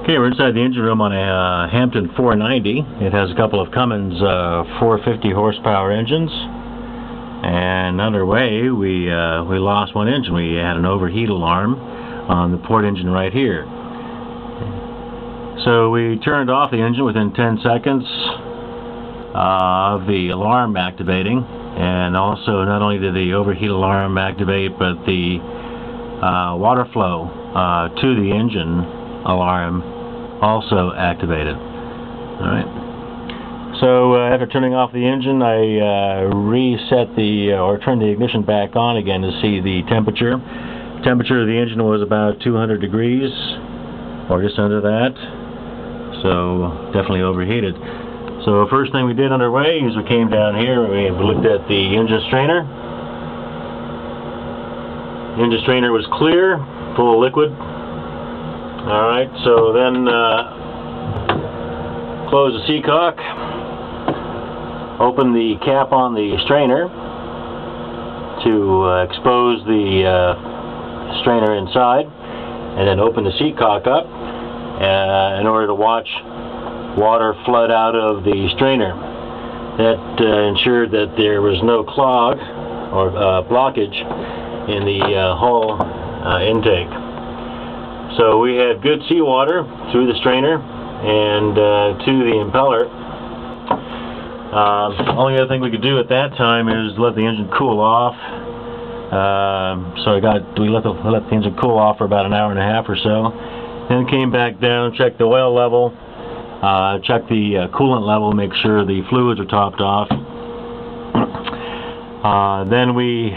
Okay, we're inside the engine room on a Hampton 490. It has a couple of Cummins 450 horsepower engines, and underway we lost one engine. We had an overheat alarm on the port engine right here. So we turned off the engine within 10 seconds of the alarm activating, and also not only did the overheat alarm activate, but the water flow to the engine alarm also activated. Alright. So after turning off the engine, I reset or turned the ignition back on again to see the temperature. Temperature of the engine was about 200 degrees, or just under that. So definitely overheated. So first thing we did underway is we came down here and we looked at the engine strainer. The engine strainer was clear, full of liquid. Alright, so then close the seacock, open the cap on the strainer to expose the strainer inside, and then open the seacock up in order to watch water flood out of the strainer. That ensured that there was no clog or blockage in the hull intake. So we had good seawater through the strainer and to the impeller. Only other thing we could do at that time is let the engine cool off. So we let the engine cool off for about an hour and a half or so. Then came back down, checked the oil level, checked the coolant level, make sure the fluids are topped off. Then we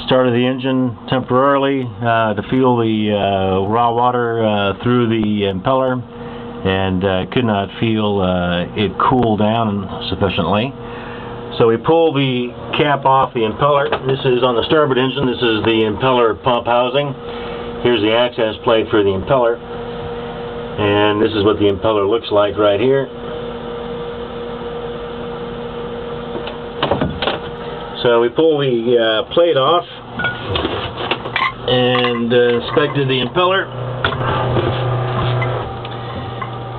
started the engine temporarily to feel the raw water through the impeller, and could not feel it cool down sufficiently. So we pulled the cap off the impeller. This is on the starboard engine. This is the impeller pump housing. Here's the access plate for the impeller, and this is what the impeller looks like right here. So we pull the plate off and inspected the impeller.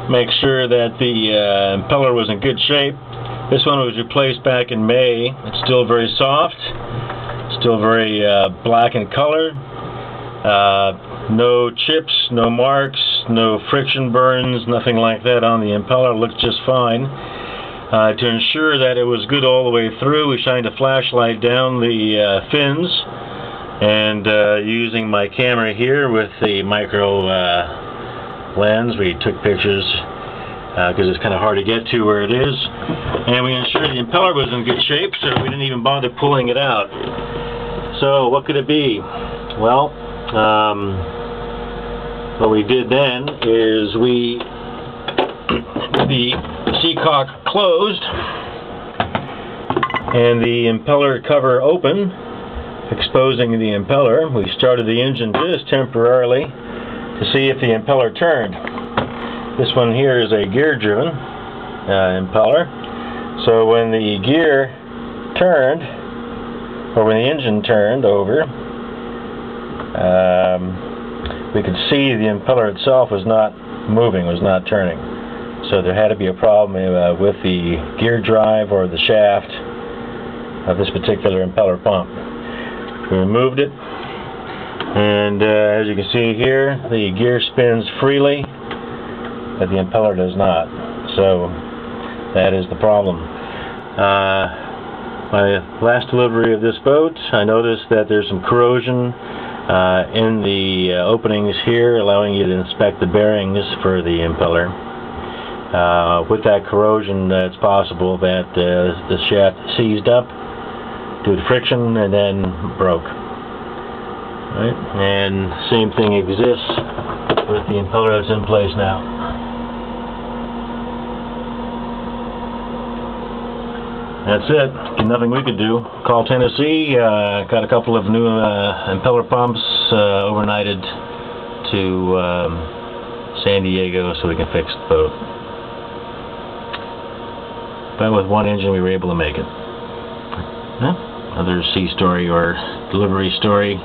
Make sure that the impeller was in good shape. This one was replaced back in May. It's still very soft, still very black in color. No chips, no marks, no friction burns, nothing like that on the impeller. It looked just fine. To ensure that it was good all the way through, we shined a flashlight down the fins, and using my camera here with the micro lens, we took pictures because it's kind of hard to get to where it is, and we ensured the impeller was in good shape, so we didn't even bother pulling it out. So what could it be? Well, what we did then is the seacock closed and the impeller cover open, exposing the impeller. We started the engine just temporarily to see if the impeller turned. This one here is a gear-driven impeller, so when the gear turned, or when the engine turned over, we could see the impeller itself was not moving, was not turning. So there had to be a problem with the gear drive or the shaft of this particular impeller pump. We removed it, and as you can see here, the gear spins freely, but the impeller does not. So that is the problem. My last delivery of this boat, I noticed that there's some corrosion in the openings here, allowing you to inspect the bearings for the impeller. With that corrosion, it's possible that the shaft seized up due to friction and then broke. Right? And same thing exists with the impeller that's in place now. That's it. Nothing we could do. Call Tennessee. Got a couple of new impeller pumps overnighted to San Diego so we can fix the boat. But with one engine we were able to make it. Another sea story or delivery story.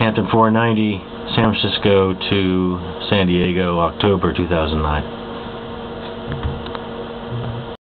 Hampton 490 San Francisco to San Diego, October 2009.